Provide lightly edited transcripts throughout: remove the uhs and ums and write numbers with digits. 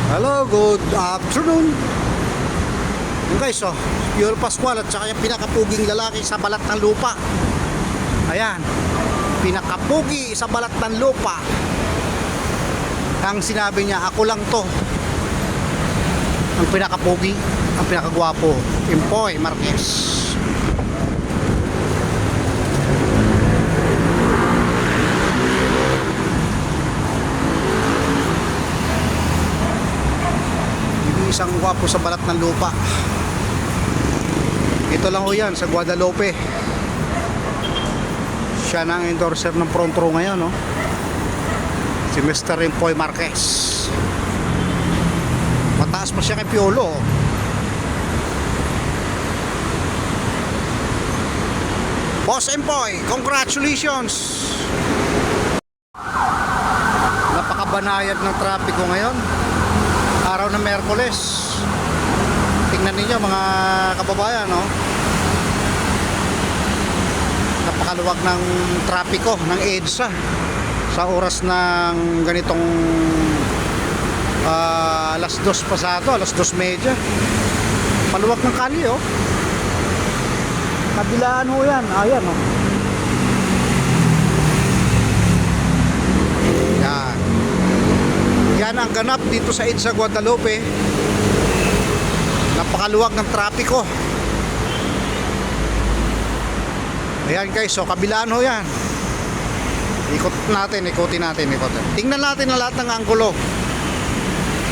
Hello, good afternoon. Yung guys, Pure Pascual at saka yung pinakapuging lalaki sa balat ng lupa. Ayan, pinakapugi sa balat ng lupa. Ang sinabi niya, ako lang to. Ang pinakapugi, ang pinakagwapo, Impoy Marquez. Isang gwapo sa balat ng lupa. Ito lang ho yan sa Guadalupe. Siya na ang endorser ng front row ngayon, no? Si Mr. Impoy Marquez. Mataas pa siya kay Piolo. Boss Impoy, congratulations. Napakabanayad ng trapiko ngayon, araw ng Miyerkules. Tingnan ninyo mga kababayan, no? Napakaluwag ng trapiko ng EDSA sa oras ng ganitong alas 2 pasado, alas 2:30. Paluwag ng kali, oh. Kabilaan ho yan, ayan, oh. Yan ang ganap dito sa EDSA Guadalupe. Napakaluwag ng trapiko. Ayan guys, so kabilaan ho yan. Ikutin natin. Tingnan natin ang lahat ng anggulo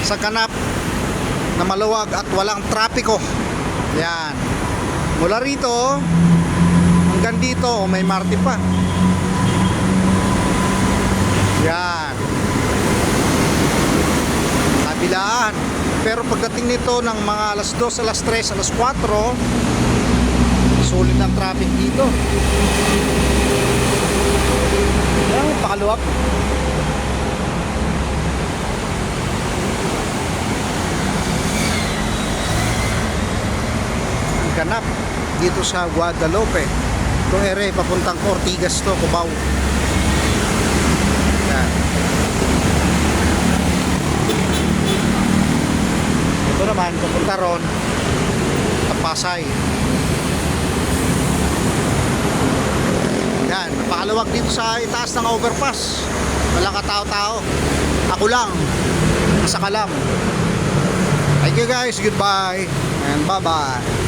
sa ganap na maluwag at walang trapiko. Yan. Mula rito hanggang dito, may Marte pa. Yan. Kabilaan. Pero pagdating nito ng mga alas 2, alas 3, alas 4, sulit ang traffic dito. Ayan, pakaluwag. Ang ganap dito sa Guadalupe. Itong ere papuntang Ortigas to, Cubao. Yan. Ito naman, papunta ron Pasay. Yan, napakalawag dito sa itaas ng overpass. Walang katao-tao. Ako lang, nasa kalam. Thank you guys, goodbye and bye-bye.